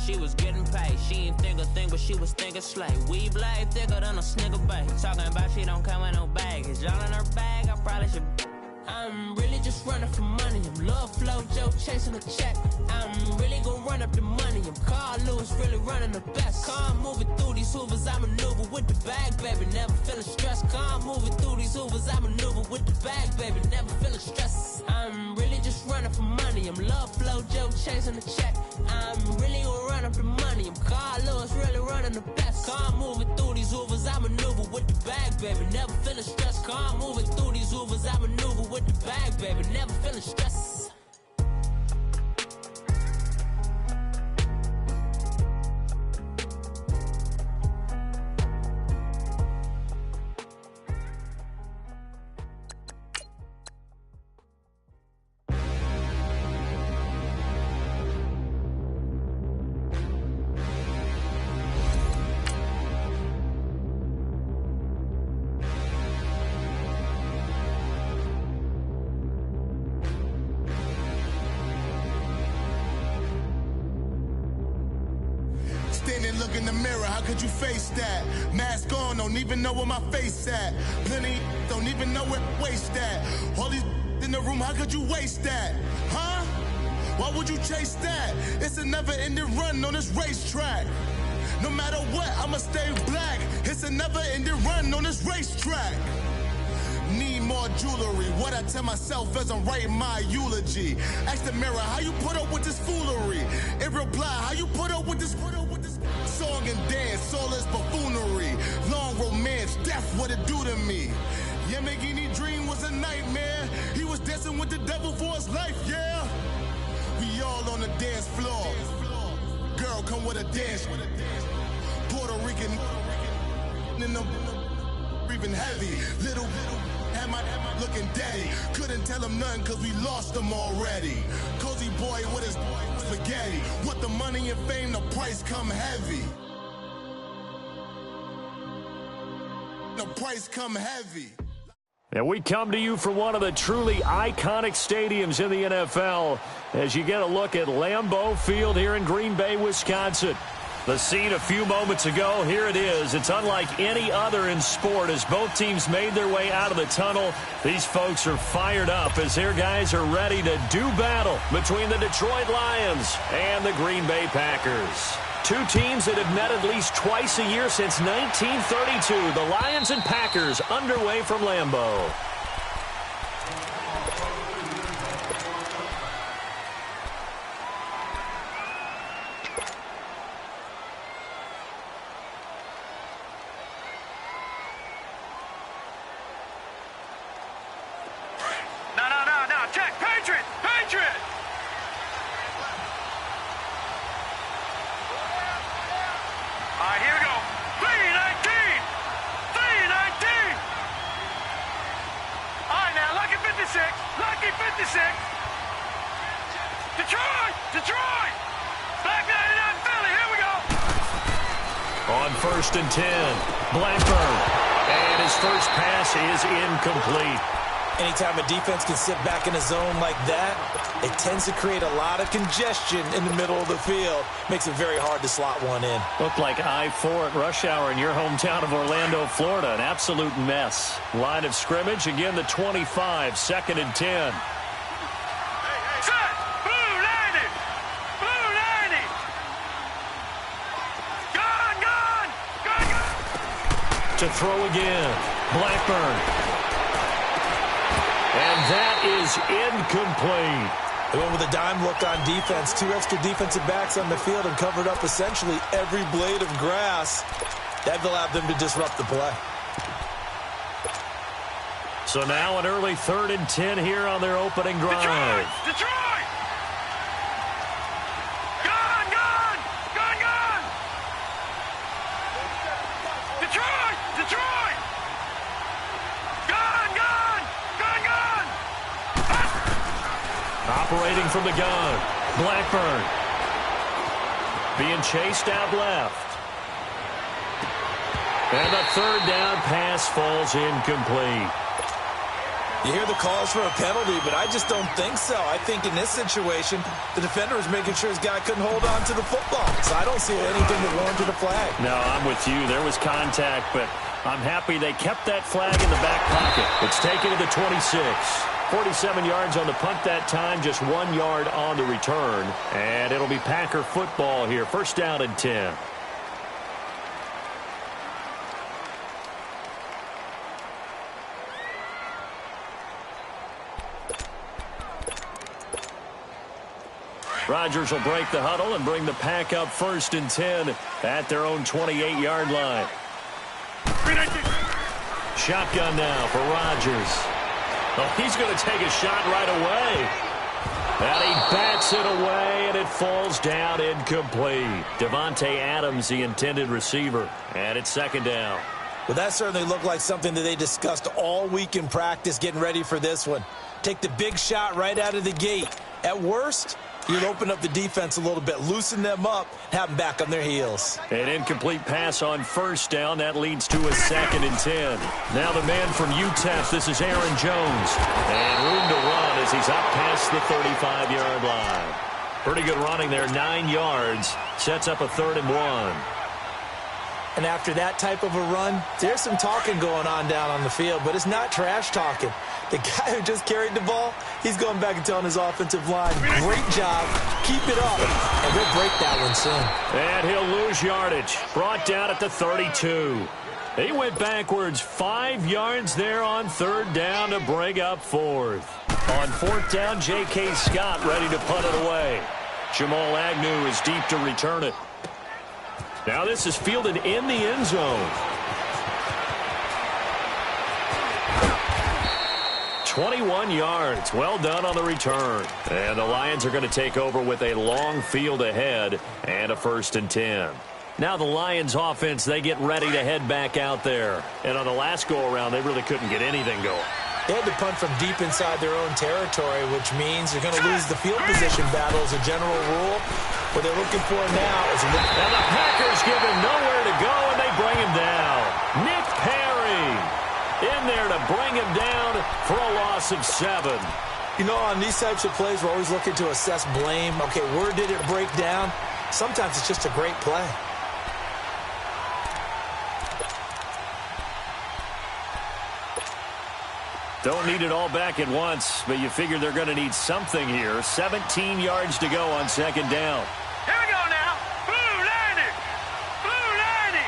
she was getting paid. She ain't think a thing, but she was thinking slay. We blade thicker than a snigger bait. Talking about she don't come with no baggage. All in her bag, I probably should. I'm really just running for money. I'm love flow, Joe chasing a check. I'm really gonna run up the money. I'm Carl Lewis, really running the best. Car moving through these hoovers, I maneuver with the bag, baby. Never feeling stressed. Car moving through these hoovers, I maneuver with the bag, baby. Never feeling stressed. I'm really just running for money. I'm love flow, Joe chasing the check. I'm really gonna run up the money. I'm Carl Lewis, really running the best. Car moving through these hoovers, I maneuver with the bag, baby. Never feeling stressed. Car moving through these hoovers, I maneuver with the bag, baby. Never feeling stressed. Standing, look in the mirror, how could you face that? Mask on, don't even know where my face at. Plenty, don't even know where waste at. All these in the room, how could you waste that? Huh? Why would you chase that? It's a never-ending run on this racetrack. No matter what, I'ma stay black. It's a never-ending run on this racetrack. Need more jewelry. What I tell myself as I'm writing my eulogy. Ask the mirror, how you put up with this foolery? It reply, how you put up with this song and dance, all this buffoonery. Long romance, death, what it do to me? Yamagini dream was a nightmare. He was dancing with the devil for his life, yeah. We all on the dance floor. Girl, come with a dance. Puerto Rican in the breathing heavy. Little had my looking daddy. Couldn't tell him nothing cause we lost him already. Cozy boy with his spaghetti. With the money and fame, the price come heavy. The price come heavy. And we come to you from one of the truly iconic stadiums in the NFL as you get a look at Lambeau Field here in Green Bay, Wisconsin. The scene a few moments ago, here it is. It's unlike any other in sport as both teams made their way out of the tunnel. These folks are fired up as their guys are ready to do battle between the Detroit Lions and the Green Bay Packers. Two teams that have met at least twice a year since 1932. The Lions and Packers underway from Lambeau. Detroit! Back 99 Philly, here we go! On 1st and 10, Blackburn. And his first pass is incomplete. Anytime a defense can sit back in a zone like that, it tends to create a lot of congestion in the middle of the field. Makes it very hard to slot one in. Looked like I-4 at rush hour in your hometown of Orlando, Florida. An absolute mess. Line of scrimmage, again the 25, 2nd and 10. To throw again, Blackburn. And that is incomplete. They went with a dime look on defense. Two extra defensive backs on the field and covered up essentially every blade of grass. That allowed them to disrupt the play. So now an early 3rd and 10 here on their opening drive. Detroit! Detroit! Gun! Operating from the gun, Blackburn. Being chased out left. And the 3rd down pass falls incomplete. You hear the calls for a penalty, but I just don't think so. I think in this situation, the defender was making sure his guy couldn't hold on to the football. So I don't see anything that warranted a flag. No, I'm with you. There was contact, but I'm happy they kept that flag in the back pocket. It's taken to the 26. 47 yards on the punt that time, just 1 yard on the return. And it'll be Packer football here. First down and 10. Rodgers will break the huddle and bring the Pack up first and 10 at their own 28-yard line. Shotgun now for Rodgers. Oh, he's going to take a shot right away. And he bats it away, and it falls down incomplete. Devontae Adams, the intended receiver. And it's second down. Well, that certainly looked like something that they discussed all week in practice getting ready for this one. Take the big shot right out of the gate. At worst, you'd open up the defense a little bit, loosen them up, have them back on their heels. An incomplete pass on first down. That leads to a second and 10. Now the man from UTEP, this is Aaron Jones. And room to run as he's up past the 35-yard line. Pretty good running there, 9 yards. Sets up a 3rd and 1. And after that type of a run, there's some talking going on down on the field, but it's not trash talking. The guy who just carried the ball, he's going back and telling his offensive line, great job, keep it up, and we'll break that one soon. And he'll lose yardage. Brought down at the 32. He went backwards 5 yards there on 3rd down to bring up 4th. On 4th down, J.K. Scott ready to punt it away. Jamal Agnew is deep to return it. Now this is fielded in the end zone. 21 yards. Well done on the return. And the Lions are going to take over with a long field ahead and a 1st and 10. Now the Lions offense, they get ready to head back out there. And on the last go-around, they really couldn't get anything going. They had to punt from deep inside their own territory, which means they're going to lose the field position battle as a general rule. What they're looking for now is... And the Packers give him nowhere to go, and they bring him down. Nick Perry in there to bring him down for a loss of 7. You know, on these types of plays, we're always looking to assess blame. Okay, where did it break down? Sometimes it's just a great play. Don't need it all back at once, but you figure they're going to need something here. 17 yards to go on 2nd down. Here we go now. Blue 90. Blue 90.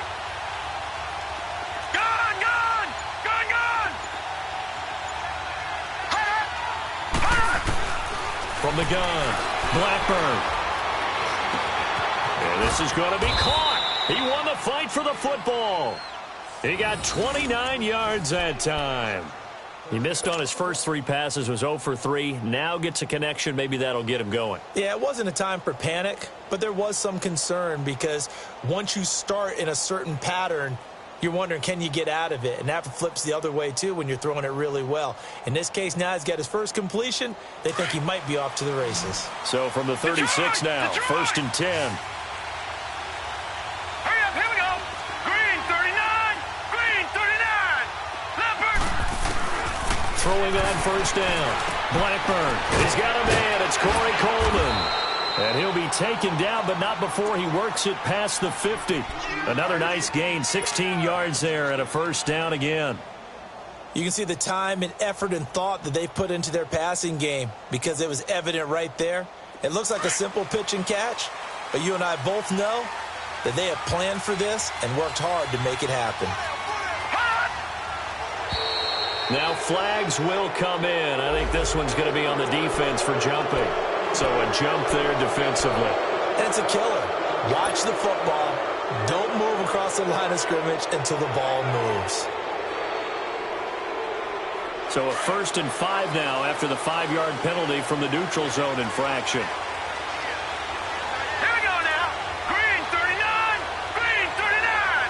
Gone, gone. Gone, gone. From the gun, Blackburn. And this is going to be caught. He won the fight for the football. He got 29 yards that time. He missed on his first 3 passes, was 0 for 3. Now gets a connection. Maybe that'll get him going. Yeah, it wasn't a time for panic, but there was some concern because once you start in a certain pattern, you're wondering, can you get out of it? And that flips the other way, too, when you're throwing it really well. In this case, now he's got his first completion. They think he might be off to the races. So from the 36 now, 1st and 10. Throwing on 1st down. Blackburn. He's got a man. It's Corey Coleman. And he'll be taken down, but not before he works it past the 50. Another nice gain. 16 yards there and a 1st down again. You can see the time and effort and thought that they put into their passing game because it was evident right there. It looks like a simple pitch and catch, but you and I both know that they have planned for this and worked hard to make it happen. Now flags will come in. I think this one's going to be on the defense for jumping. So a jump there defensively. And it's a killer. Watch the football. Don't move across the line of scrimmage until the ball moves. So a 1st and 5 now after the 5-yard penalty from the neutral zone infraction. Here we go now. Green 39. Green 39.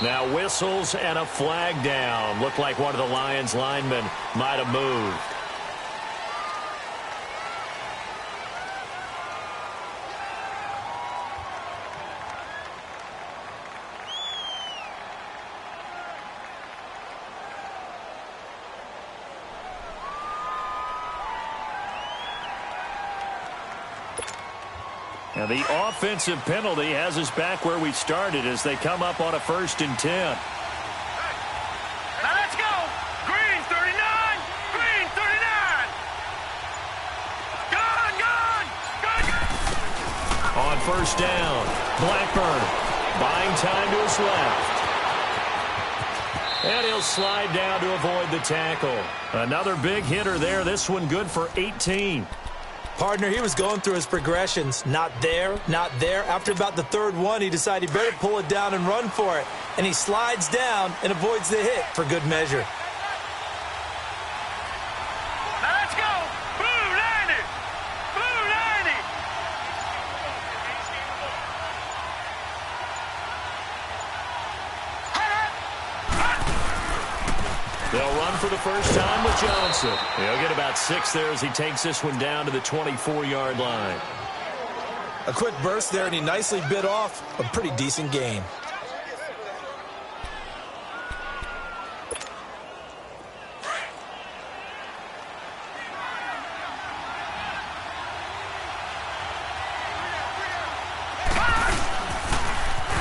Now whistles and a flag down. Looked like one of the Lions linemen might have moved. And the offensive penalty has us back where we started as they come up on a 1st and 10. Now let's go. Green 39. Green 39. Gone. On 1st down, Blackburn buying time to his left. And he'll slide down to avoid the tackle. Another big hitter there. This one good for 18. Partner, he was going through his progressions. Not there, not there. After about the 3rd one, he decided he better pull it down and run for it. And he slides down and avoids the hit for good measure. Now let's go. Blue 90. Blue 90. They'll run for the first time with Johnson. He'll get about 6 there as he takes this one down to the 24-yard line. A quick burst there, and he nicely bit off a pretty decent gain.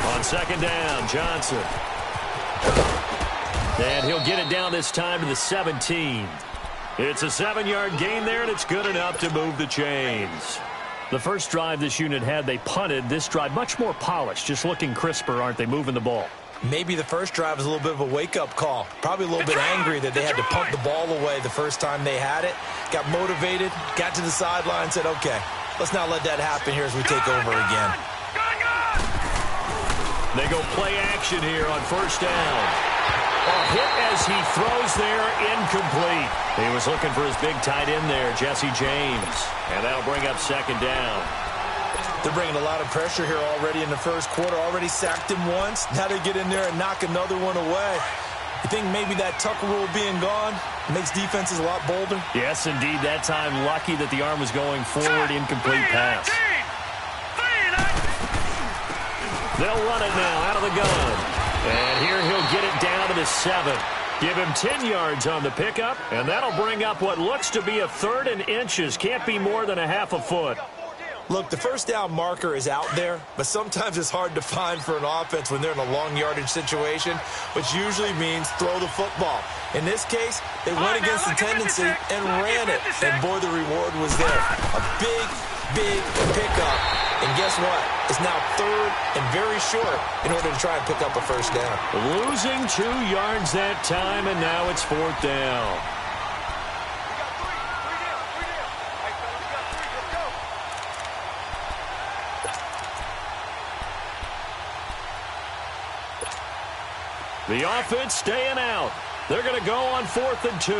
On 2nd down, Johnson. And he'll get it down this time to the 17. It's a 7-yard gain there, and it's good enough to move the chains. The first drive this unit had, they punted. This drive, much more polished, just looking crisper, aren't they, moving the ball? Maybe the first drive was a little bit of a wake-up call. Probably a little bit angry that they had to punt the ball away the first time they had it. Got motivated, got to the sideline, said, okay, let's not let that happen here as we take over again. They go play action here on 1st down. A hit as he throws there, incomplete. He was looking for his big tight end there, Jesse James. And that'll bring up 2nd down. They're bringing a lot of pressure here already in the first quarter. Already sacked him once. Now they get in there and knock another one away. You think maybe that Tucker rule being gone makes defenses a lot bolder? Yes, indeed. That time, lucky that the arm was going forward, incomplete pass. They'll run it now out of the gun. And here he'll get it down to the 7. Give him 10 yards on the pickup, and that'll bring up what looks to be a 3rd and inches. Can't be more than a half a foot. Look, the first down marker is out there, but sometimes it's hard to find for an offense when they're in a long yardage situation, which usually means throw the football. In this case, they went against the tendency and ran it, and boy, the reward was there. A big pickup, and guess what? It's now 3rd and very short in order to try and pick up a first down. Losing 2 yards that time, and now it's 4th down. The offense staying out. They're going to go on 4th and 2.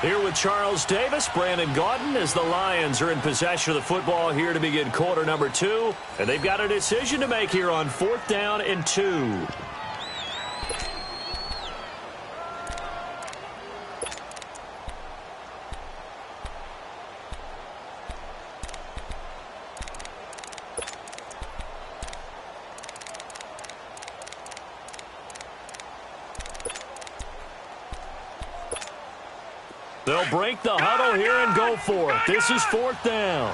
Here with Charles Davis, Brandon Gaudin, as the Lions are in possession of the football here to begin quarter number 2. And they've got a decision to make here on 4th down and 2. They'll break the huddle here and go for it. This is 4th down.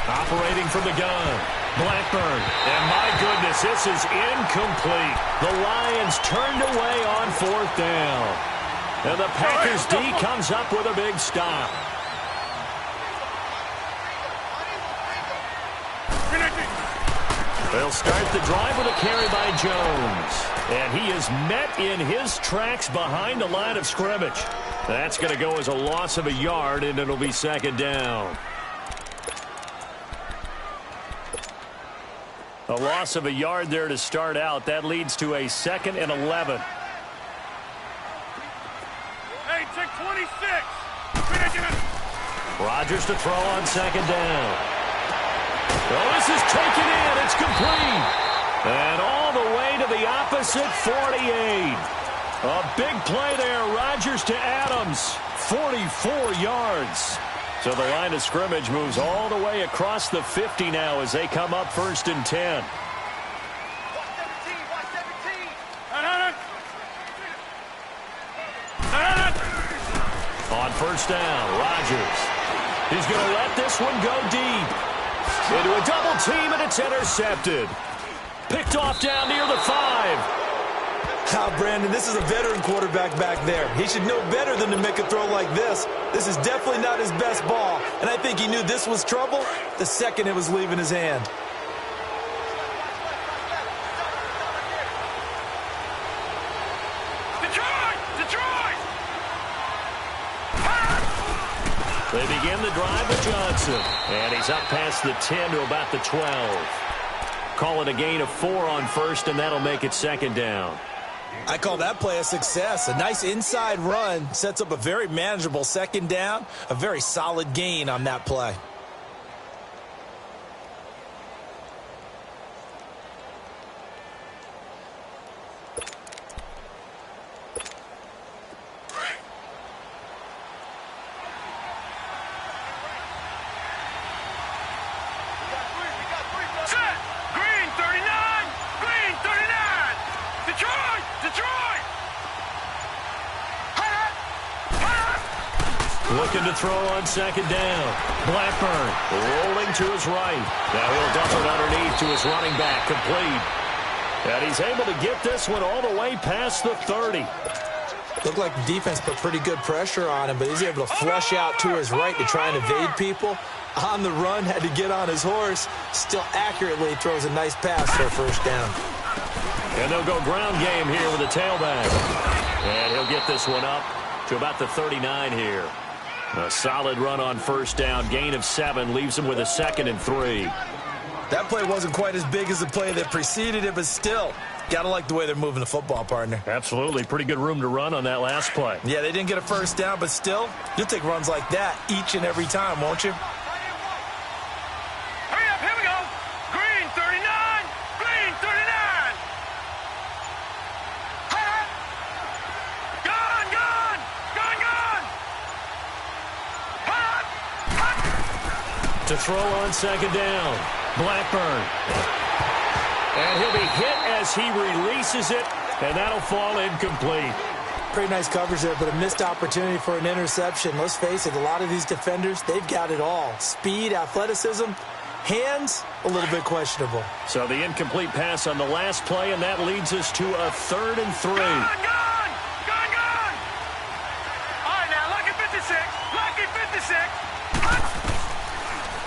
Operating from the gun, Blackburn. And my goodness, this is incomplete. The Lions turned away on 4th down. And the Packers D comes up with a big stop. They'll start the drive with a carry by Jones. And he is met in his tracks behind the line of scrimmage. That's going to go as a loss of a yard, and it'll be 2nd down. A loss of a yard there to start out. That leads to a 2nd and 11. Hey, check 26. Rodgers to throw on 2nd down. Oh, this is taken in. It's complete. And all the way to the opposite 48. A big play there. Rodgers to Adams. 44 yards. So the line of scrimmage moves all the way across the 50 now as they come up 1st and 10. On 1st down, Rodgers. He's going to let this one go deep. Into a double team, and it's intercepted. Picked off down near the 5. Brandon, this is a veteran quarterback back there. He should know better than to make a throw like this. This is definitely not his best ball, and I think he knew this was trouble the second it was leaving his hand. They begin the drive with Johnson, and he's up past the 10 to about the 12. Call it a gain of 4 on 1st, and that'll make it 2nd down. I call that play a success. A nice inside run sets up a very manageable 2nd down, a very solid gain on that play. Looking to throw on 2nd down. Blackburn rolling to his right. Now he'll dump it underneath to his running back. Complete. And he's able to get this one all the way past the 30. Looked like the defense put pretty good pressure on him, but he's able to flush out to his right to try and evade people. On the run, had to get on his horse. Still accurately throws a nice pass for a 1st down. And they'll go ground game here with a tailback. And he'll get this one up to about the 39 here. A solid run on 1st down. Gain of 7 leaves him with a 2nd and 3. That play wasn't quite as big as the play that preceded it, but still, got to like the way they're moving the football, partner. Absolutely. Pretty good room to run on that last play. Yeah, they didn't get a 1st down, but still, you'll take runs like that each and every time, won't you? Hurry up, here we go. Green 39, green 39. To throw on 2nd down. Blackburn. And he'll be hit as he releases it, and that'll fall incomplete. Pretty nice coverage there, but a missed opportunity for an interception. Let's face it, a lot of these defenders, they've got it all. Speed, athleticism, hands, a little bit questionable. So the incomplete pass on the last play, and that leads us to a 3rd and 3. Gone! All right, now, lucky 56. Lucky 56.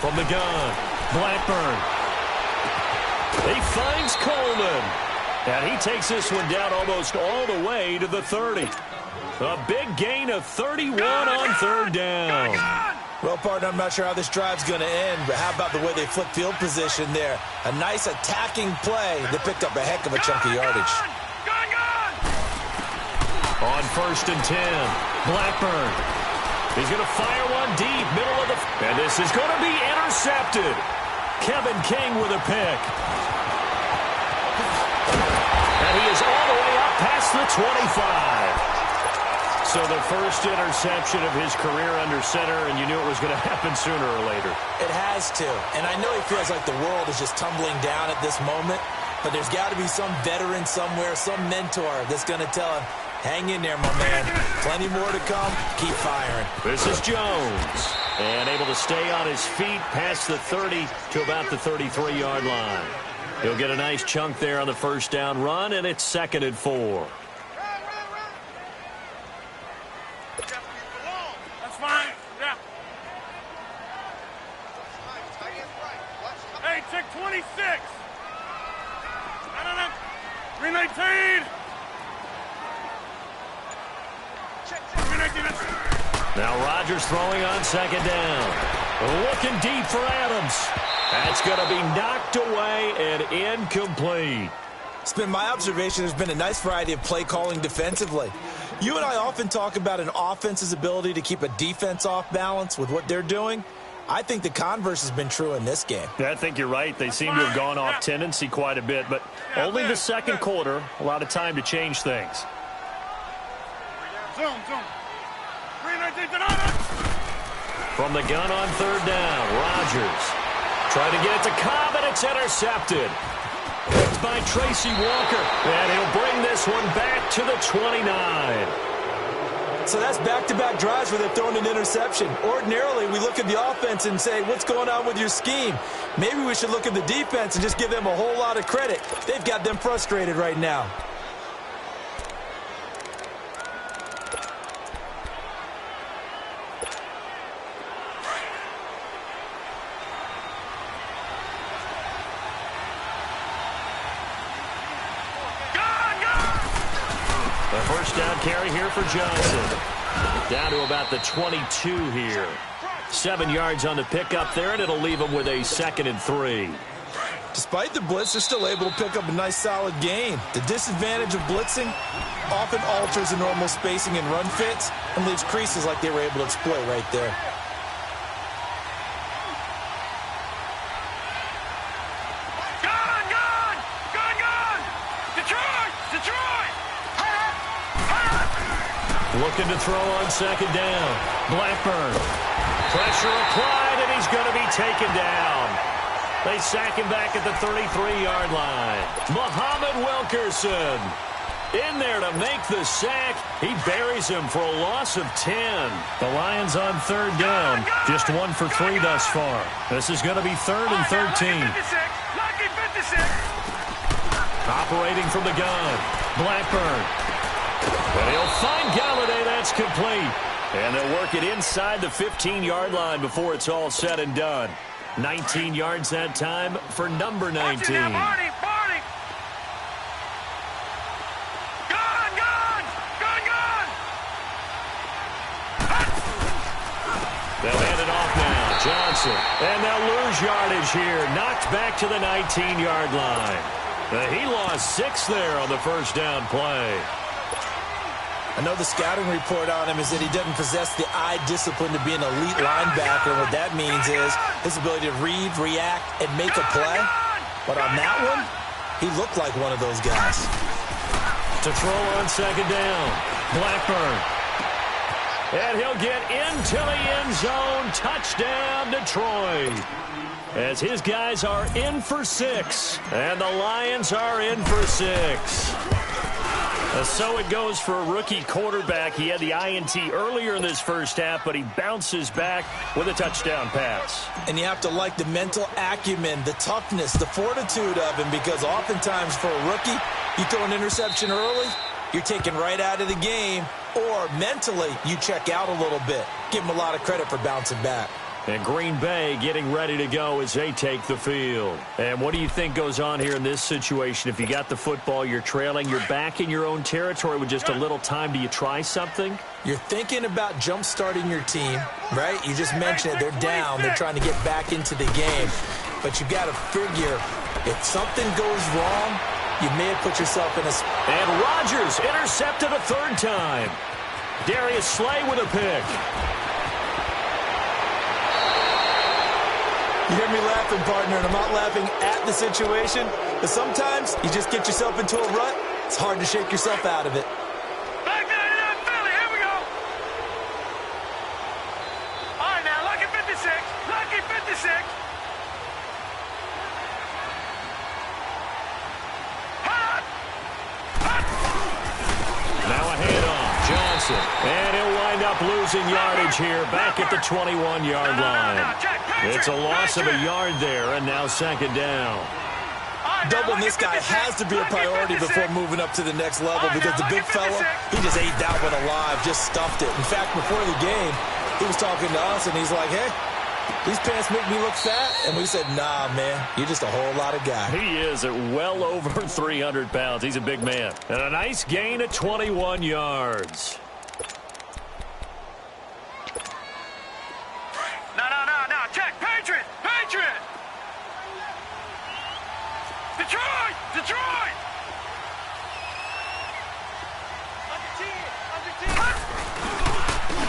From the gun, Blackburn. He finds Coleman. And he takes this one down almost all the way to the 30. A big gain of 31 on 3rd down. Well, partner, I'm not sure how this drive's going to end, but how about the way they flip field position there? A nice attacking play that picked up a heck of a chunk of yardage. On 1st and 10, Blackburn. He's going to fire one deep, middle of the... And this is going to be intercepted. Kevin King with a pick. And he is all the way up past the 25. So the first interception of his career under center, and you knew it was going to happen sooner or later. It has to. And I know he feels like the world is just tumbling down at this moment, but there's got to be some veteran somewhere, some mentor that's going to tell him, hang in there, my man. Plenty more to come. Keep firing. This is Jones. And able to stay on his feet past the 30 to about the 33-yard line. He'll get a nice chunk there on the 1st down run, and it's 2nd and 4. That's fine. Yeah. Hey, check 26. No. Green 19. Now Rodgers throwing on 2nd down. Looking deep for Adams. That's going to be knocked away and incomplete. It's been my observation there's been a nice variety of play calling defensively. You and I often talk about an offense's ability to keep a defense off balance with what they're doing. I think the converse has been true in this game. Yeah, I think you're right. They seem to have gone off tendency quite a bit, but only the second quarter, a lot of time to change things. From the gun on third down, Rodgers trying to get it to Cobb, and it's intercepted. Picked by Tracy Walker, and he'll bring this one back to the 29. So that's back-to-back drives where they're throwing an interception. Ordinarily, we look at the offense and say, what's going on with your scheme? Maybe we should look at the defense and just give them a whole lot of credit. They've got them frustrated right now. The first down carry here for Johnson. Down to about the 22 here. 7 yards on the pickup there, and it'll leave him with a 2nd and 3. Despite the blitz, they're still able to pick up a nice, solid gain. The disadvantage of blitzing often alters the normal spacing and run fits and leaves creases like they were able to exploit right there. Looking to throw on 2nd down. Blackburn. Pressure applied, and he's going to be taken down. They sack him back at the 33-yard line. Muhammad Wilkerson in there to make the sack. He buries him for a loss of 10. The Lions on 3rd down. Just 1 for 3 thus far. This is going to be 3rd and 13. Operating from the gun. Blackburn. But he'll find Galladay. That's complete. And they'll work it inside the 15-yard line before it's all said and done. 19 yards that time for number 19. They'll hand it off now. Johnson. And they'll lose yardage here. Knocked back to the 19-yard line. He lost 6 there on the first down play. I know the scouting report on him is that he doesn't possess the eye discipline to be an elite linebacker. And what that means is his ability to read, react, and make a play. But on that one, he looked like one of those guys. To throw on 2nd down, Blackburn. And he'll get into the end zone. Touchdown, Detroit. As his guys are in for 6. And the Lions are in for 6. So it goes for a rookie quarterback. He had the INT earlier in this first half, but he bounces back with a touchdown pass. And you have to like the mental acumen, the toughness, the fortitude of him, because oftentimes for a rookie, you throw an interception early, you're taken right out of the game, or mentally you check out a little bit. Give him a lot of credit for bouncing back. And Green Bay getting ready to go as they take the field. And what do you think goes on here in this situation? If you got the football, you're trailing, you're back in your own territory with just a little time. Do you try something? You're thinking about jump-starting your team, right? You just mentioned it. They're down. They're trying to get back into the game. But you got to figure if something goes wrong, you may have put yourself in a... And Rodgers intercepted a 3rd time. Darius Slay with a pick. You hear me laughing, partner, and I'm not laughing at the situation, but sometimes you just get yourself into a rut. It's hard to shake yourself out of it. Back there in Philly, here we go. All right, now, lucky 56. Lucky 56. Hot. Hot. Now a handoff. Johnson. And he'll wind up losing yardage here back at the 21-yard line. It's a loss of a yard there, and now 2nd down. Doubling this guy has to be a priority before moving up to the next level, because the big fella, he just ate that one alive, just stuffed it. In fact, before the game, he was talking to us, and he's like, hey, these pants make me look fat. And we said, nah, man, you're just a whole lot of guy. He is at well over 300 pounds. He's a big man. And a nice gain at 21 yards. No. Check. Patriot.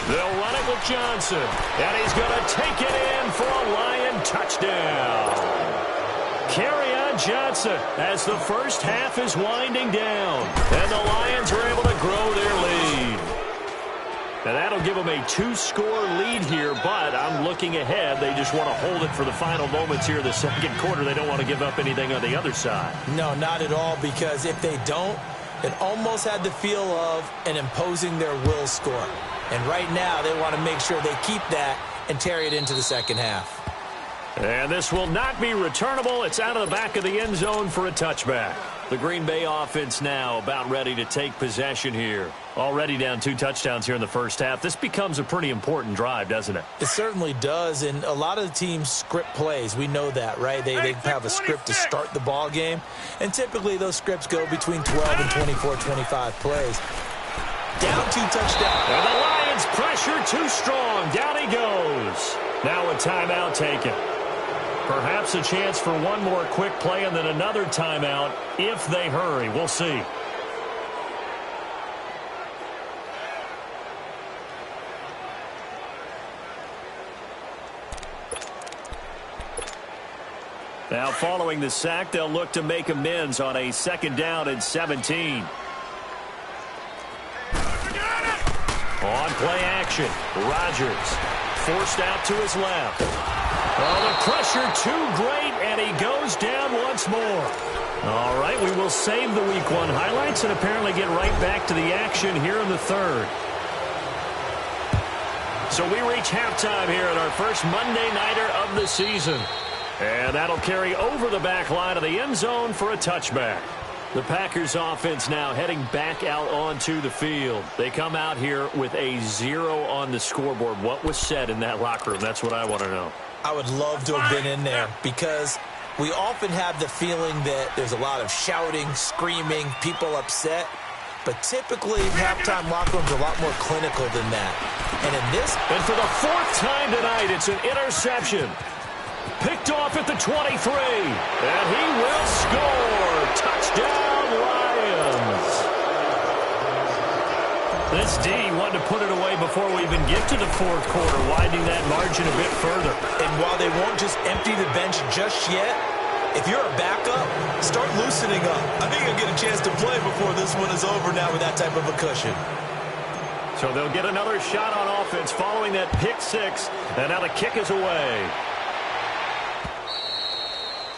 They'll run it with Johnson. And he's going to take it in for a Lion touchdown. Kerryon Johnson as the first half is winding down. And the Lions are able to grow their lead. And that'll give them a two-score lead here, but I'm looking ahead. They just want to hold it for the final moments here in the second quarter. They don't want to give up anything on the other side. No, not at all, because if they don't, it almost had the feel of an imposing their will score. And right now, they want to make sure they keep that and carry it into the second half. And this will not be returnable. It's out of the back of the end zone for a touchback. The Green Bay offense now about ready to take possession here. Already down 2 touchdowns here in the first half. This becomes a pretty important drive, doesn't it? It certainly does, and a lot of the teams script plays. We know that, right? They have a script to start the ball game, and typically those scripts go between 12 and 24, 25 plays. Down 2 touchdowns. And the Lions pressure too strong. Down he goes. Now a timeout taken. Perhaps a chance for one more quick play and then another timeout if they hurry. We'll see. Now following the sack, they'll look to make amends on a 2nd down and 17. On play action, Rodgers forced out to his left. Oh, the pressure too great, and he goes down once more. All right, we will save the Week 1 highlights and apparently get right back to the action here in the 3rd. So we reach halftime here in our first Monday Nighter of the season. And that'll carry over the back line of the end zone for a touchback. The Packers offense now heading back out onto the field. They come out here with a 0 on the scoreboard. What was said in that locker room? That's what I want to know. I would love to have been in there because we often have the feeling that there's a lot of shouting, screaming, people upset. But typically, halftime locker rooms are a lot more clinical than that. And in this... And for the 4th time tonight, it's an interception. Picked off at the 23. And he will score. Touchdown, Lions. This D wanted to put it away before we even get to the 4th quarter, widening that margin a bit further. And while they won't just empty the bench just yet, if you're a backup, start loosening up. I think you'll get a chance to play before this one is over now with that type of a cushion. So they'll get another shot on offense following that pick 6. And now the kick is away.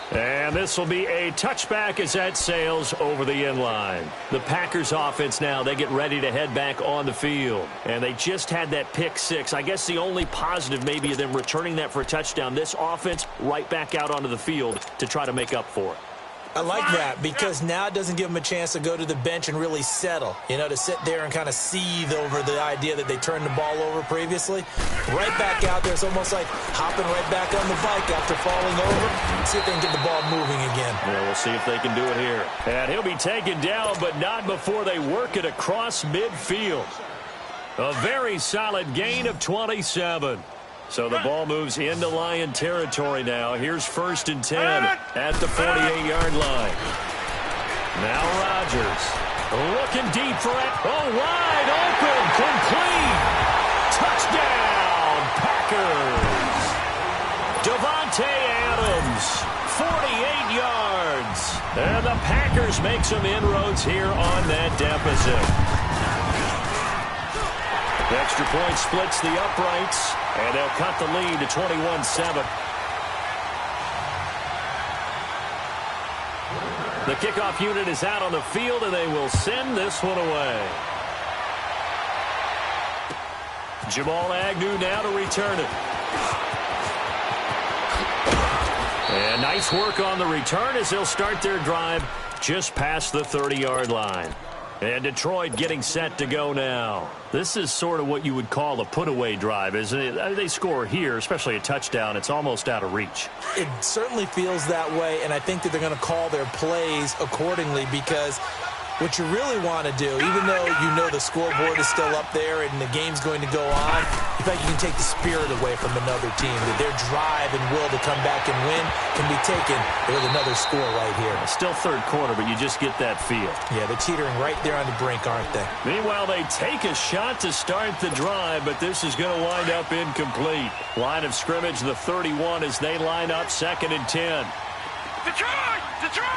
And this will be a touchback as that sails over the end line. The Packers offense now, they get ready to head back on the field. And they just had that pick 6. I guess the only positive maybe of them returning that for a touchdown. This offense right back out onto the field to try to make up for it. I like that because now it doesn't give them a chance to go to the bench and really settle, you know, to sit there and kind of seethe over the idea that they turned the ball over previously. Right back out there, it's almost like hopping right back on the bike after falling over. See if they can get the ball moving again. Yeah, we'll see if they can do it here. And he'll be taken down, but not before they work it across midfield. A very solid gain of 27. So the ball moves into Lion territory now. Here's 1st and 10 at the 48-yard line. Now Rodgers looking deep for it. Oh, wide open, complete. Touchdown, Packers. Devontae Adams, 48 yards. And the Packers make some inroads here on that deficit. The extra point splits the uprights, and they'll cut the lead to 21-7. The kickoff unit is out on the field, and they will send this one away. Jamal Agnew now to return it. And nice work on the return as they'll start their drive just past the 30-yard line. And Detroit getting set to go now. This is sort of what you would call a put-away drive, isn't it? They score here, especially a touchdown. It's almost out of reach. It certainly feels that way, and I think that they're going to call their plays accordingly because what you really want to do, even though you know the scoreboard is still up there and the game's going to go on, in fact, you can take the spirit away from another team. That their drive and will to come back and win can be taken with another score right here. Still third quarter, but you just get that feel. Yeah, they're teetering right there on the brink, aren't they? Meanwhile, they take a shot to start the drive, but this is going to wind up incomplete. Line of scrimmage, the 31, as they line up 2nd and 10. Detroit! Detroit!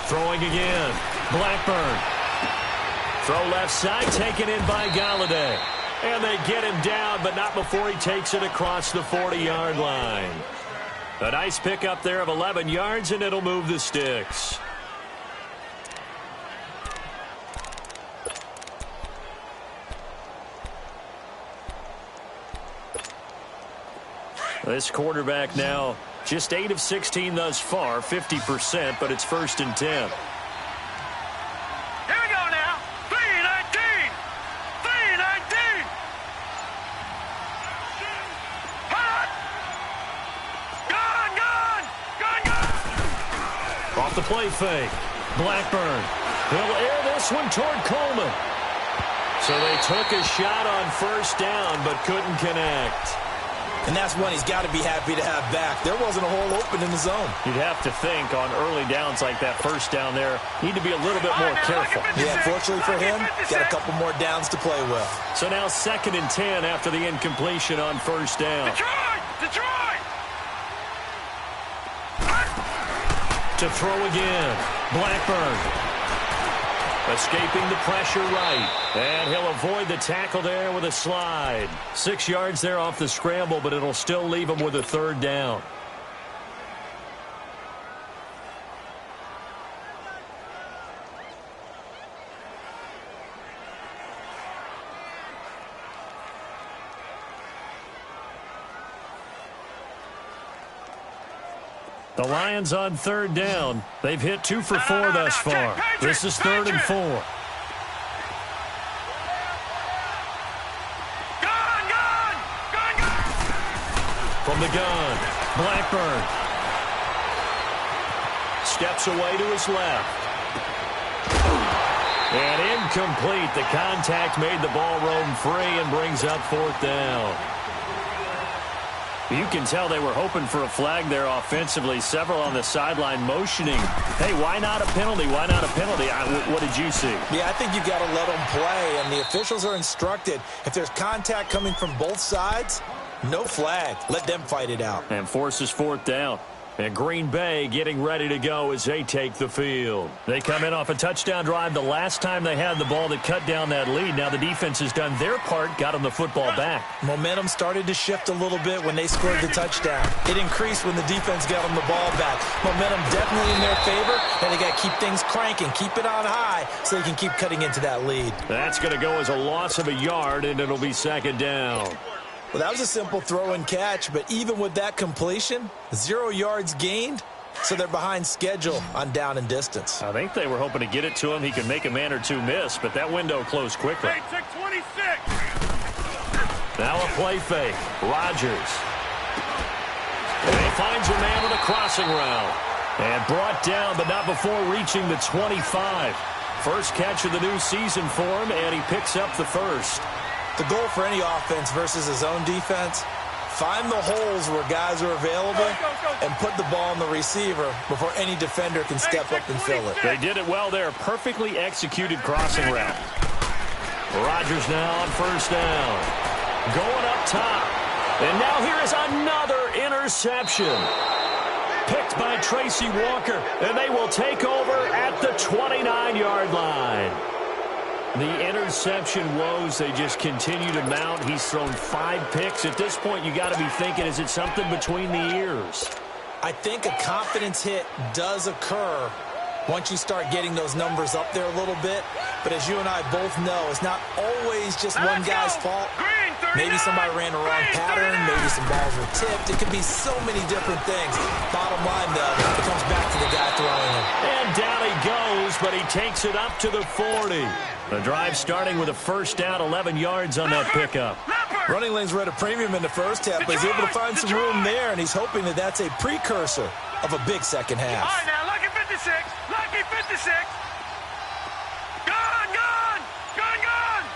Throwing again. Blackburn. Throw left side, taken in by Galladay. And they get him down, but not before he takes it across the 40-yard line. A nice pickup there of 11 yards, and it'll move the sticks. This quarterback now just 8 of 16 thus far, 50%, but it's 1st and 10. Here we go now. 3-19. 3-19. Hot. Gun. Off the play fake. Blackburn. He'll air this one toward Coleman. So they took a shot on 1st down, but couldn't connect. And that's one he's got to be happy to have back. There wasn't a hole open in the zone. You'd have to think on early downs like that 1st down there, need to be a little bit more careful. Yeah, fortunately for him, got a couple more downs to play with. So now 2nd and 10 after the incompletion on 1st down. Detroit! Detroit! To throw again. Blackburn. Escaping the pressure right. And he'll avoid the tackle there with a slide. 6 yards there off the scramble, but it'll still leave him with a 3rd down. The Lions on 3rd down. They've hit 2 for 4 thus far. This is 3rd and 4. From the gun, Blackburn. Steps away to his left. And incomplete. The contact made the ball roam free and brings up 4th down. You can tell they were hoping for a flag there offensively. Several on the sideline motioning. Hey, why not a penalty? Why not a penalty? What did you see? Yeah, I think you've got to let them play, and the officials are instructed. If there's contact coming from both sides, no flag. Let them fight it out. And forces 4th down. And Green Bay getting ready to go as they take the field. They come in off a touchdown drive the last time they had the ball that cut down that lead. Now the defense has done their part, got them the football back. Momentum started to shift a little bit when they scored the touchdown. It increased when the defense got them the ball back. Momentum definitely in their favor, and they got to keep things cranking, keep it on high so they can keep cutting into that lead. That's going to go as a loss of a yard, and it'll be 2nd down. Well, that was a simple throw and catch, but even with that completion, 0 yards gained, so they're behind schedule on down and distance. I think they were hoping to get it to him. He could make a man or two miss, but that window closed quickly. 26. Now a play fake. Rodgers. And he finds a man with a crossing route. And brought down, but not before reaching the 25. First catch of the new season for him, and he picks up the 1st. The goal for any offense versus his own defense, find the holes where guys are available and put the ball on the receiver before any defender can step up and fill it. They did it well there. Perfectly executed crossing route. Rodgers now on 1st down. Going up top. And now here is another interception. Picked by Tracy Walker. And they will take over at the 29-yard line. The interception woes, they just continue to mount. He's thrown 5 picks. At this point, you got to be thinking, is it something between the ears? I think a confidence hit does occur once you start getting those numbers up there a little bit. But as you and I both know, it's not always just one guy's fault. Maybe somebody ran a wrong pattern. Maybe some balls were tipped. It could be so many different things. Bottom line, though, it comes back to the guy throwing it. And down he goes, but he takes it up to the 40. The drive starting with a 1st down, 11 yards on that pickup. Running lanes were at a premium in the first half, but he's able to find some room there, and he's hoping that that's a precursor of a big second half. All right, now, lucky 56. Lucky 56. Gone, gone. Gone, gone.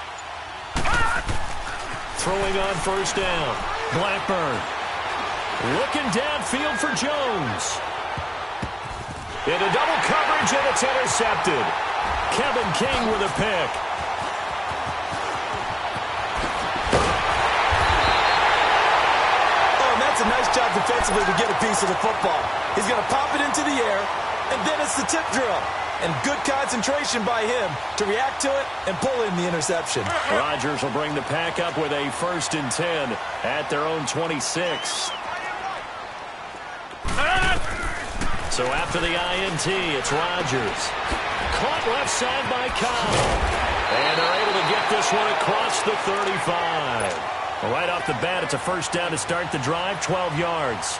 Throwing on first down. Blackburn. Looking downfield for Jones. Into double coverage, and it's intercepted. Kevin King with a pick. Oh, and that's a nice job defensively to get a piece of the football. He's going to pop it into the air, and then it's the tip drill. And good concentration by him to react to it and pull in the interception. Rodgers will bring the pack up with a 1st and 10 at their own 26. So after the INT, it's Rodgers. Caught left side by Kyle. And they're able to get this one across the 35. Well, right off the bat, it's a first down to start the drive, 12 yards.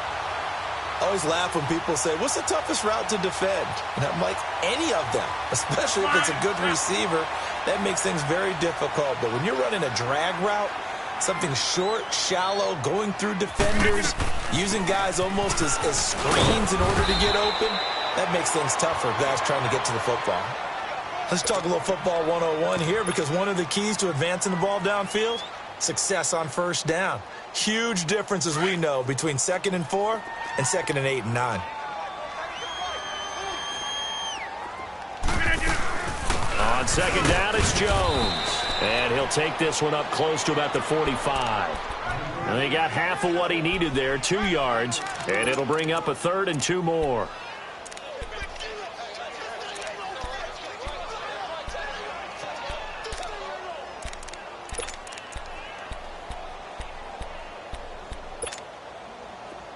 I always laugh when people say, what's the toughest route to defend? And I'm like, any of them, especially if it's a good receiver. That makes things very difficult. But when you're running a drag route, something short, shallow, going through defenders, using guys almost as screens in order to get open, that makes things tough for guys trying to get to the football. Let's talk a little football 101 here, because one of the keys to advancing the ball downfield, success on first down. Huge difference, as we know, between 2nd and 4 and 2nd and 8 and 9. On second down, it's Jones. And he'll take this one up close to about the 45. And he got half of what he needed there, 2 yards. And it'll bring up a 3rd and 2 more.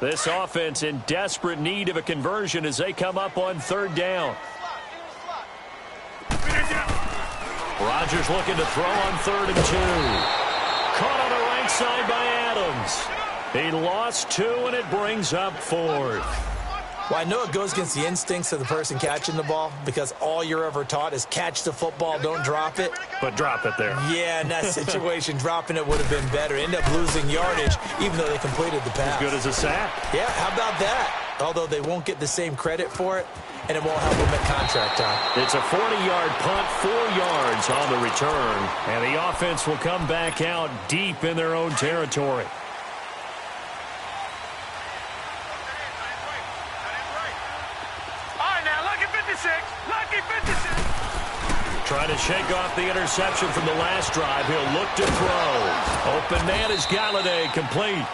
This offense in desperate need of a conversion as they come up on 3rd down. Rodgers looking to throw on 3rd and 2. Caught on the right side by Adams. He lost 2, and it brings up 4th. Well, I know it goes against the instincts of the person catching the ball, because all you're ever taught is catch the football, don't drop it. But drop it there. Yeah, in that situation, dropping it would have been better. End up losing yardage, even though they completed the pass. As good as a sack. Yeah, how about that? Although they won't get the same credit for it, and it won't help them at contract time. It's a 40-yard punt, 4 yards on the return. And the offense will come back out deep in their own territory. Lucky 56. Trying to shake off the interception from the last drive. He'll look to throw. Open man is Galladay, complete.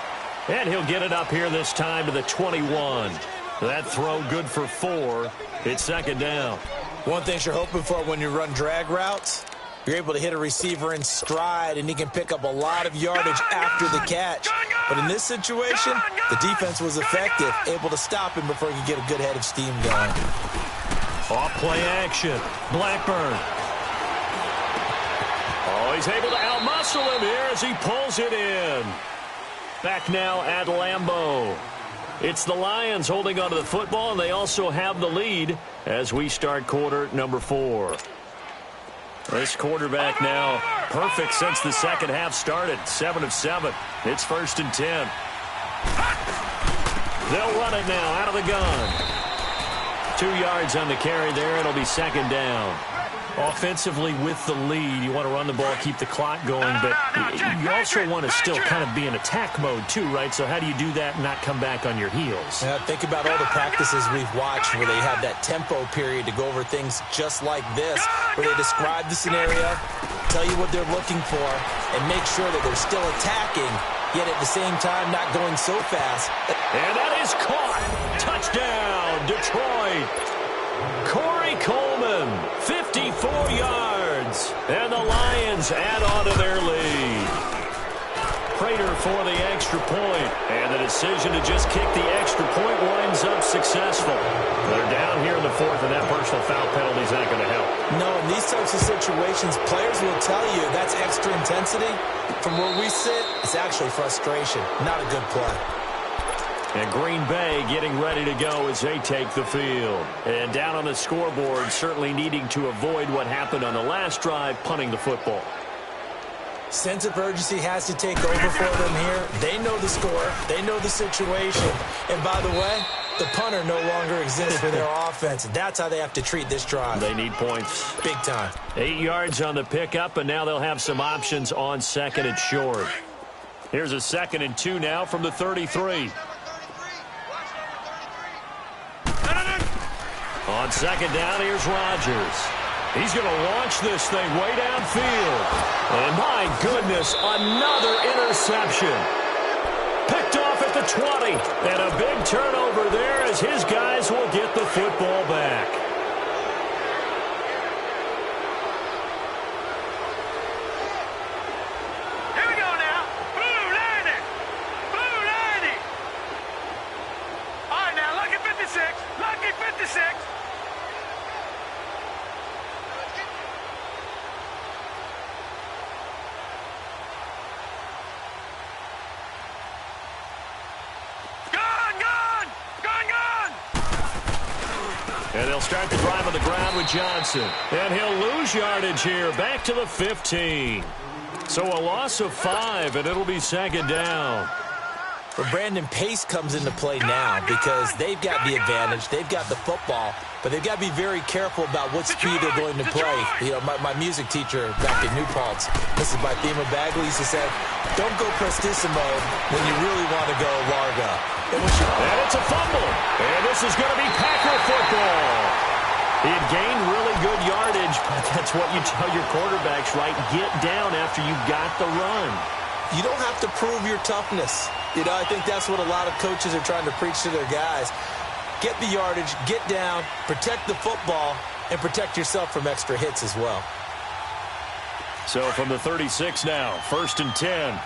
And he'll get it up here this time to the 21. That throw good for 4. It's 2nd down. One thing you're hoping for when you run drag routes, you're able to hit a receiver in stride, and he can pick up a lot of yardage after the catch. But in this situation, the defense was effective, able to stop him before he could get a good head of steam going. Off play action. Blackburn. Oh, he's able to outmuscle him here as he pulls it in. Back now at Lambeau. It's the Lions holding onto the football, and they also have the lead as we start quarter number 4. This quarterback now perfect since the second half started. 7 of 7. It's 1st and 10. They'll run it now out of the gun. 2 yards on the carry there. It'll be 2nd down. Offensively with the lead, you want to run the ball, keep the clock going, but you also want to still kind of be in attack mode too, right? So how do you do that and not come back on your heels? Yeah, think about all the practices we've watched where they have that tempo period to go over things just like this, where they describe the scenario, tell you what they're looking for, and make sure that they're still attacking, yet at the same time not going so fast. And that is caught. Touchdown, Detroit. Corey Coleman, 54 yards. And the Lions add on to their lead. Prater for the extra point. And the decision to just kick the extra point winds up successful. They're down here in the 4th, and that personal foul penalty is not going to help. No, in these types of situations, players will tell you that's extra intensity. From where we sit, it's actually frustration. Not a good play. And Green Bay getting ready to go as they take the field. And down on the scoreboard, certainly needing to avoid what happened on the last drive, punting the football. Sense of urgency has to take over for them here. They know the score. They know the situation. And by the way, the punter no longer exists for their offense. And that's how they have to treat this drive. They need points. Big time. 8 yards on the pickup, and now they'll have some options on second and short. Here's a 2nd and 2 now from the 33. On second down, here's Rodgers. He's going to launch this thing way downfield. And my goodness, another interception. Picked off at the 20. And a big turnover there as his guys will get the football back. Here we go now. Blue landing. Blue landing. All right, now, lucky 56. Lucky 56. And they'll start the drive on the ground with Johnson. And he'll lose yardage here, back to the 15. So a loss of 5, and it'll be 2nd down. But Brandon, pace comes into play now because they've got the advantage. They've got the football, but they've got to be very careful about what speed they're going to play. You know, my music teacher back in New Paltz, Mrs. Bythema Bagley, used to say, don't go prestissimo when you really want to go largo. And it's a fumble. And this is going to be Packer football. He had gained really good yardage, but that's what you tell your quarterbacks, right? Get down after you got the run. You don't have to prove your toughness. You know, I think that's what a lot of coaches are trying to preach to their guys. Get the yardage, get down, protect the football, and protect yourself from extra hits as well. So from the 36 now, 1st and 10.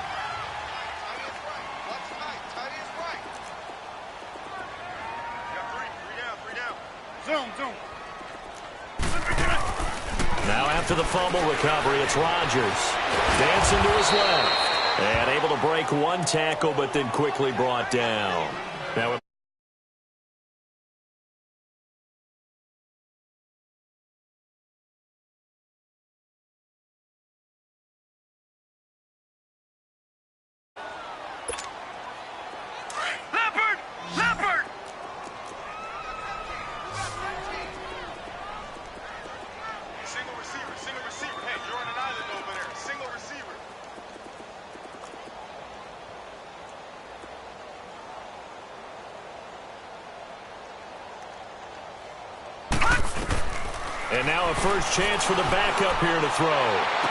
Now after the fumble recovery, it's Rodgers. Dancing to his left. And able to break one tackle, but then quickly brought down. Now Leopard! Single receiver. Hey, you're on an island over there. Single receiver. and now a first chance for the backup here to throw.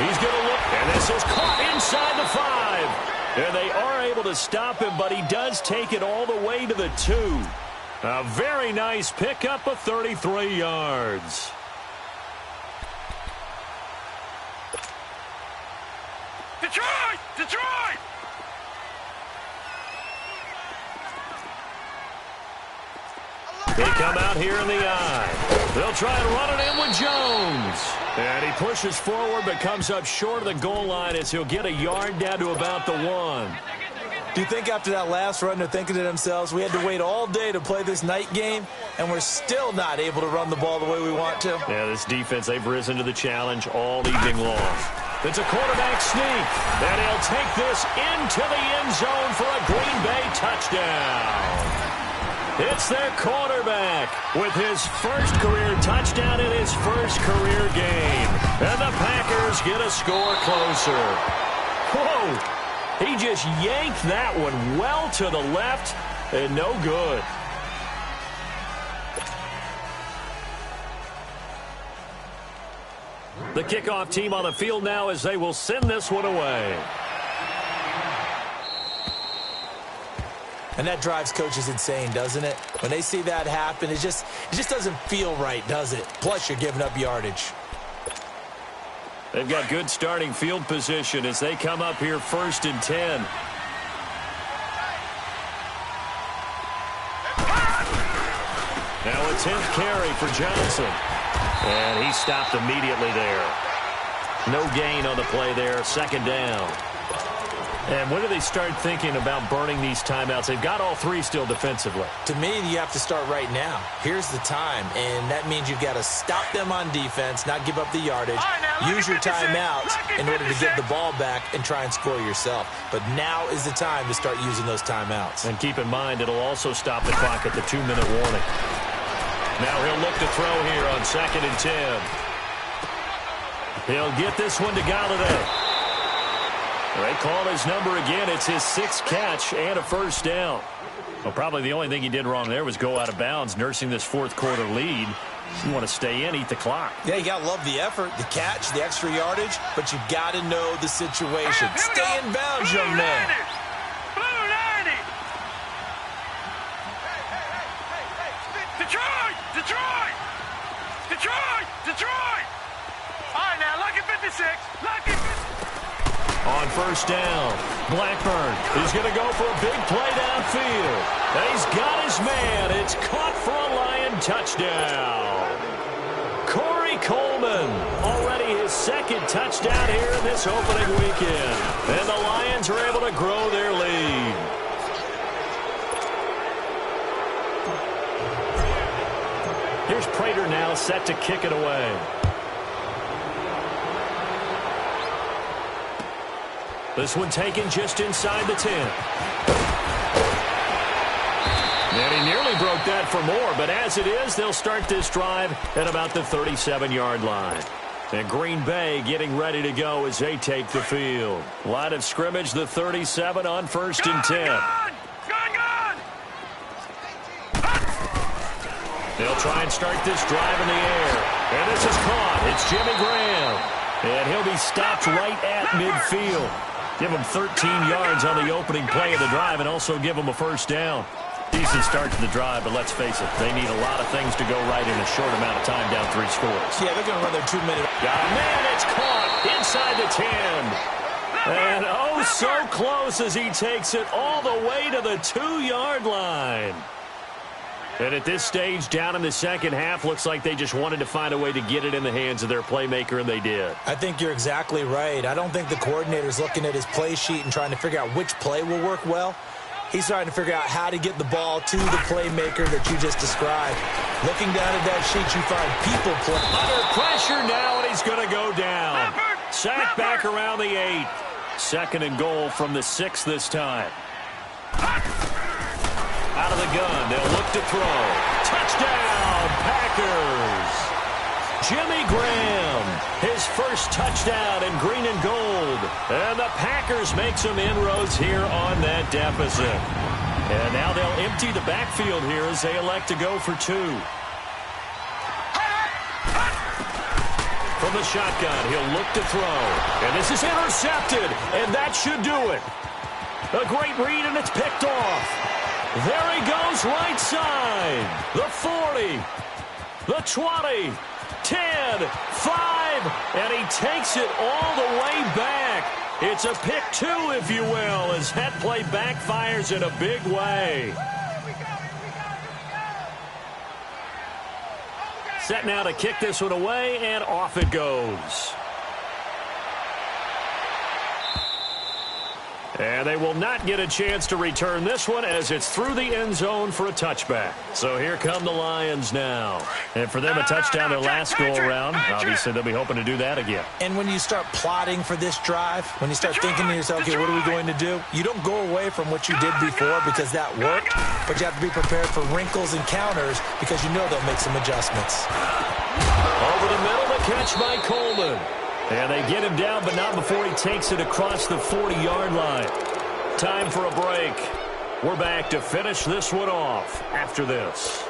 He's going to look, and this is caught inside the 5. And they are able to stop him, but he does take it all the way to the 2. A very nice pickup of 33 yards. Detroit! They come out here in the eye. They'll try and run it in with Jones. And he pushes forward but comes up short of the goal line as he'll get a yard down to about the 1. Do you think after that last run they're thinking to themselves, we had to wait all day to play this night game, and we're still not able to run the ball the way we want to? Yeah, this defense, they've risen to the challenge all evening long. It's a quarterback sneak, and he'll take this into the end zone for a Green Bay touchdown. It's their quarterback with his first career touchdown in his first career game. And the Packers get a score closer. Whoa! He just yanked that one well to the left and no good. The kickoff team on the field now as they will send this one away. And that drives coaches insane, doesn't it? When they see that happen, it just doesn't feel right, does it? Plus, you're giving up yardage. They've got good starting field position as they come up here 1st and 10. Now a 10th carry for Johnson. And he stopped immediately there. No gain on the play there, 2nd down. And when do they start thinking about burning these timeouts? They've got all three still defensively. To me, you have to start right now. Here's the time, and that means you've got to stop them on defense, not give up the yardage, use your timeouts in order to get the ball back and try and score yourself. But now is the time to start using those timeouts. And keep in mind, it'll also stop the clock at the 2-minute warning. Now he'll look to throw here on 2nd and 10. He'll get this one to Galladay. They call his number again. It's his 6th catch and a first down. Well, probably the only thing he did wrong there was go out of bounds, nursing this 4th quarter lead. You want to stay in, eat the clock. Yeah, you got to love the effort, the catch, the extra yardage, but you got to know the situation. Stay in bounds, young man. Detroit! Detroit! Detroit! Detroit! All right, now, lucky 56. Lucky 56. On first down, Blackburn is going to go for a big play downfield. And he's got his man. It's caught for a Lion touchdown. Corey Coleman, already his 2nd touchdown here in this opening weekend. And the Lions are able to grow their lead. Here's Prater now set to kick it away. This one taken just inside the 10. And he nearly broke that for more, but as it is, they'll start this drive at about the 37-yard line. And Green Bay getting ready to go as they take the field. Line of scrimmage, the 37 on 1st and 10. Gone! They'll try and start this drive in the air. And this is caught. It's Jimmy Graham. And he'll be stopped right at midfield. Give him 13 yards on the opening play of the drive and also give him a first down. Decent start to the drive, but let's face it, they need a lot of things to go right in a short amount of time down 3 scores. Yeah, they're going to run their 2-minute. Man, it's caught inside the 10. And oh, so close as he takes it all the way to the 2-yard line. And at this stage, down in the second half, looks like they just wanted to find a way to get it in the hands of their playmaker, and they did. I think you're exactly right. I don't think the coordinator's looking at his play sheet and trying to figure out which play will work well. He's trying to figure out how to get the ball to the playmaker that you just described. Looking down at that sheet, you find people play. Under pressure now, and he's going to go down. Sack back around the 8. 2nd and goal from the 6 this time. Out of the gun, they'll look to throw. Touchdown, Packers! Jimmy Graham, his first touchdown in green and gold. And the Packers make some inroads here on that deficit. And now they'll empty the backfield here as they elect to go for 2. From the shotgun, he'll look to throw. And this is intercepted, and that should do it. A great read, and it's picked off. There he goes right side. The 40, the 20, 10, 5, and he takes it all the way back. It's a pick 2, if you will, as that play backfires in a big way. Set now to kick this one away, and off it goes. And they will not get a chance to return this one as it's through the end zone for a touchback. So here come the Lions now. And for them, a touchdown their last go-around. Obviously, they'll be hoping to do that again. And when you start plotting for this drive, when you start thinking to yourself, okay, what are we going to do? You don't go away from what you did before because that worked, but you have to be prepared for wrinkles and counters because you know they'll make some adjustments. Over the middle, the catch by Coleman. And they get him down, but not before he takes it across the 40-yard line. Time for a break. We're back to finish this one off after this.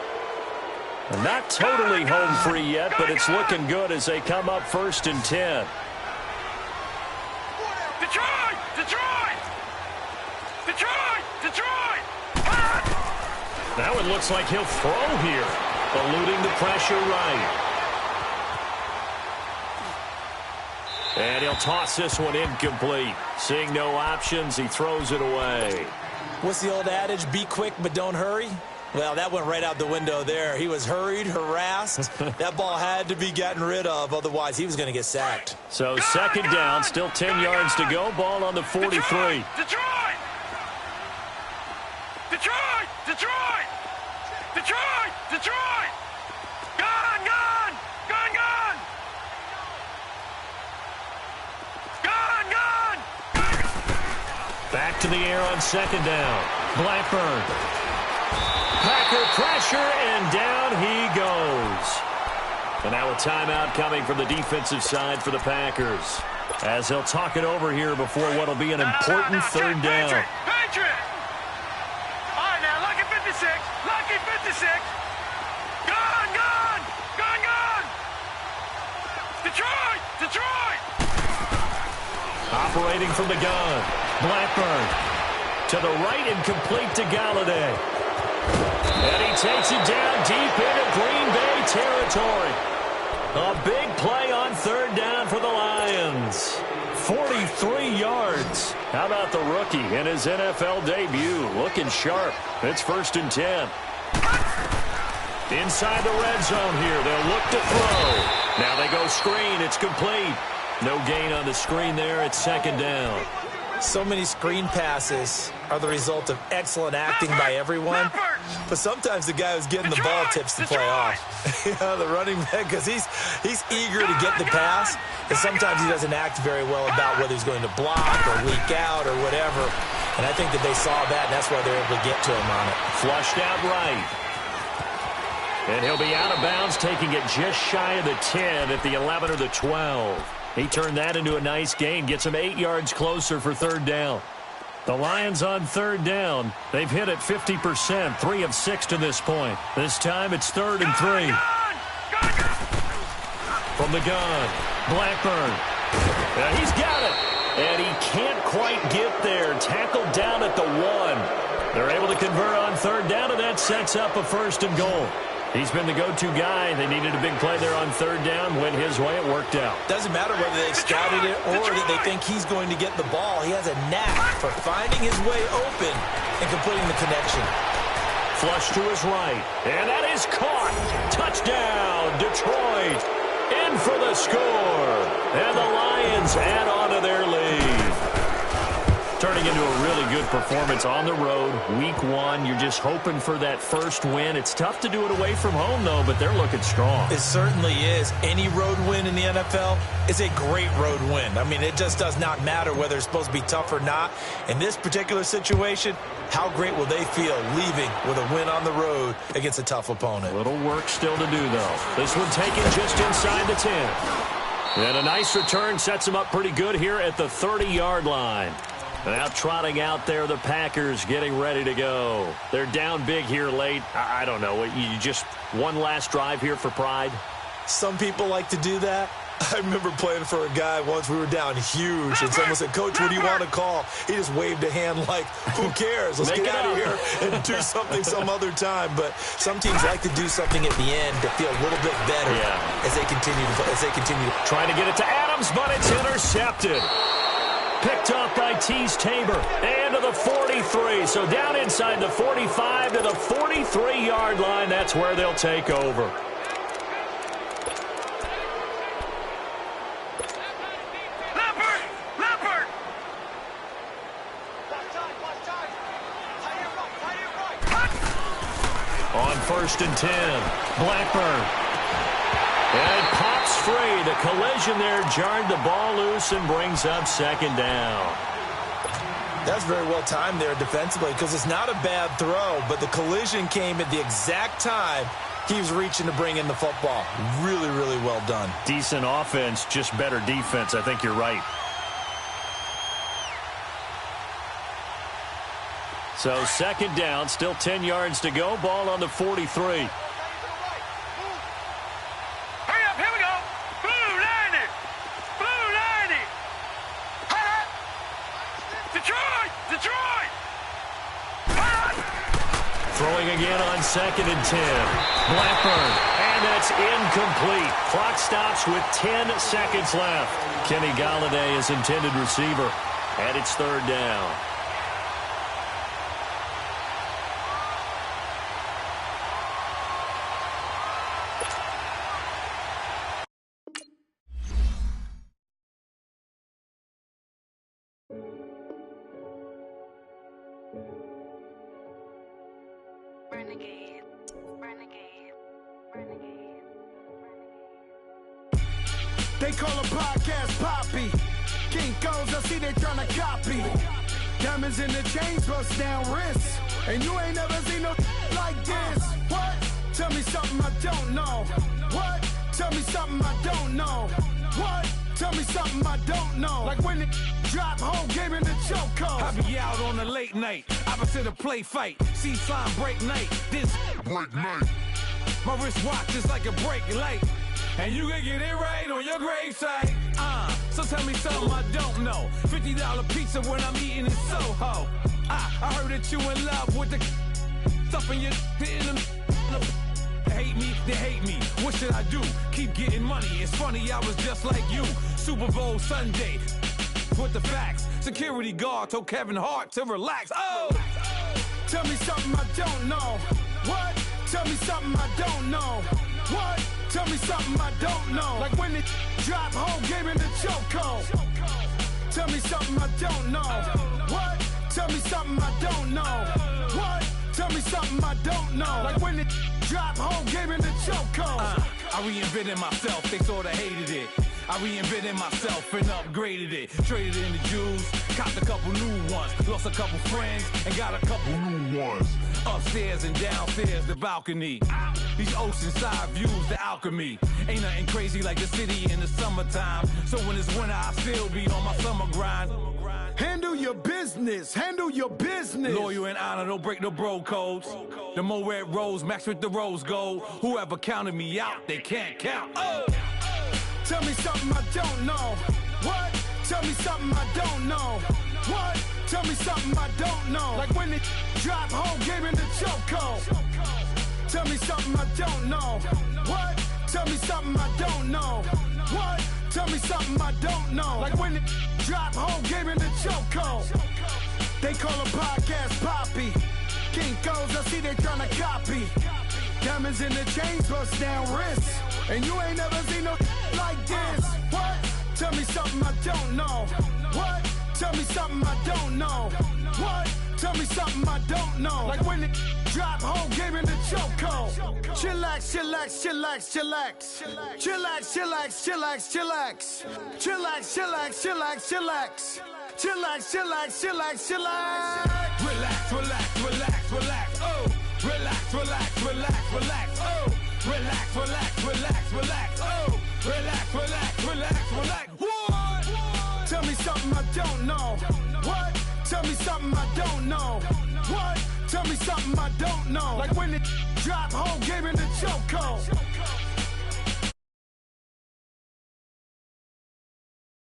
And not totally home free yet, but it's looking good as they come up 1st and 10. Detroit! Detroit! Detroit! Detroit! Now it looks like he'll throw here, eluding the pressure right. And he'll toss this one incomplete. Seeing no options, he throws it away. What's the old adage? Be quick, but don't hurry. Well, that went right out the window there. He was hurried, harassed. That ball had to be gotten rid of, otherwise he was going to get sacked. So second down, still 10 yards to go. Ball on the 43. Detroit! Detroit! Detroit! Detroit! Detroit! Gone! Gone! Gone! Gone! Gone! Gone! Back to the air on second down. Blackburn. Packer pressure, and down he goes. And now a timeout coming from the defensive side for the Packers, as they'll talk it over here before what will be an important third down. Patriot! All right, now, lucky 56. Lucky 56. Gone! Gone! Gone! Gone! Detroit! Detroit! Operating from the gun. Blackburn to the right and complete to Galladay. And he takes it down deep into Green Bay territory. A big play on third down for the Lions. 43 yards. How about the rookie in his NFL debut? Looking sharp. It's 1st and 10. Inside the red zone here. They'll look to throw. Now they go screen. It's complete. No gain on the screen there. It's 2nd down. So many screen passes are the result of excellent acting by everyone. But sometimes the guy who's getting the ball tips the play off. The running back, because he's eager to get the pass. And sometimes he doesn't act very well about whether he's going to block or leak out or whatever. And I think that they saw that, and that's why they're able to get to him on it. Flushed out right. And he'll be out of bounds, taking it just shy of the 10 at the 11 or the 12. He turned that into a nice gain, gets him 8 yards closer for third down. The Lions on third down. They've hit it 50%, 3 of 6 to this point. This time it's 3rd and 3. From the gun, Blackburn. He's got it. And he can't quite get there. Tackled down at the 1. They're able to convert on third down, and that sets up a 1st and goal. He's been the go-to guy. They needed a big play there on third down. Went his way. It worked out. Doesn't matter whether they scouted it or that they think he's going to get the ball. He has a knack for finding his way open and completing the connection. Flush to his right. And that is caught. Touchdown, Detroit. In for the score. And the Lions add on to their lead. Turning into a really good performance on the road. Week 1, you're just hoping for that first win. It's tough to do it away from home, though, but they're looking strong. It certainly is. Any road win in the NFL is a great road win. I mean, it just does not matter whether it's supposed to be tough or not. In this particular situation, how great will they feel leaving with a win on the road against a tough opponent? A little work still to do, though. This one taken just inside the 10. And a nice return sets them up pretty good here at the 30-yard line. Now trotting out there, the Packers getting ready to go. They're down big here late. I don't know. You just one last drive here for pride? Some people like to do that. I remember playing for a guy once. We were down huge, and someone said, "Coach, what do you want to call?" He just waved a hand like, who cares? Let's get out of here and do something some other time. But some teams like to do something at the end to feel a little bit better as they continue to play. Trying to get it to Adams, but it's intercepted. Picked up by Tease Tabor. And to the 43. So down inside the 45 to the 43-yard line. That's where they'll take over. Leopard! On 1st and 10. Blackburn. And it pops free. The collision there jarred the ball loose and brings up 2nd down. That's very well timed there defensively, because it's not a bad throw, but the collision came at the exact time he was reaching to bring in the football. Really, really well done. Decent offense, just better defense. I think you're right. So 2nd down, still 10 yards to go. Ball on the 43. Throwing again on 2nd and 10. Blackburn, and that's incomplete. Clock stops with 10 seconds left. Kenny Galladay is intended receiver, and it's 3rd down. Renegade, renegade, renegade, renegade. They call a podcast Poppy. Kinkos, I see they tryna copy. Diamonds in the chains, bust down wrists. And you ain't never seen no like this. What? Tell me something I don't know. What? Tell me something I don't know. What? Tell me something I don't know. Like when it drop, whole game in the chokehold. I be out on a late night, opposite a play fight. See sign break night, this break night. My wristwatch is like a brake light. And you can get it right on your gravesite. So tell me something I don't know. $50 pizza when I'm eating in Soho. I heard that you in love with the stuff in your hitting them. They hate me, they hate me. What should I do? Keep getting money. It's funny, I was just like you. Super Bowl Sunday. With the facts. Security guard told Kevin Hart to relax. Oh! Tell me something I don't know. What? Tell me something I don't know. What? Tell me something I don't know. Like when it drop, whole game in the chokehold. Tell me something I don't know. What? Tell me something I don't know. What? Tell me something I don't know. Like when it drop, whole game in the chokehold. I reinvented myself, they sorta hated it. I reinvented myself and upgraded it. Traded in the Jews, copped a couple new ones. Lost a couple friends and got a couple new ones. Upstairs and downstairs, the balcony. These oceanside views, the alchemy. Ain't nothing crazy like the city in the summertime. So when it's winter, I still be on my summer grind. Handle your business, handle your business. Loyal and honor, don't break the bro codes. The more red rose, match with the rose gold. Whoever counted me out, they can't count. Oh! Tell me something I don't know. What? Tell me something I don't know. What? Tell me something I don't know. Like when it drop, whole game in the chokehold. Tell me something I don't know. What? Tell me something I don't know. What? Tell me something I don't know. Like when it drop, whole game in the chokehold. They call a podcast Poppy. Kinkos, I see they tryna copy. Diamonds in the chains, bust down wrists. And you ain't never seen no like this. What? Tell me something I don't know. What? Tell me something I don't know. What? Tell me something I don't know. Like when it drop, whole game in the chokehold. Chillax, chillax, chillax, chillax. Chillax, chillax, chillax, chillax. Chillax, chillax, chillax, chillax. Chillax, chillax, chillax, chillax. Relax, relax, relax, relax. Oh! Relax, relax, relax, relax. Oh! Relax, relax, relax, relax. Oh! Relax, relax, relax, relax. What? Tell me something I don't know. What? Tell me something I don't know. What? Tell me something I don't know. Like when it drop, whole game in the chokehold.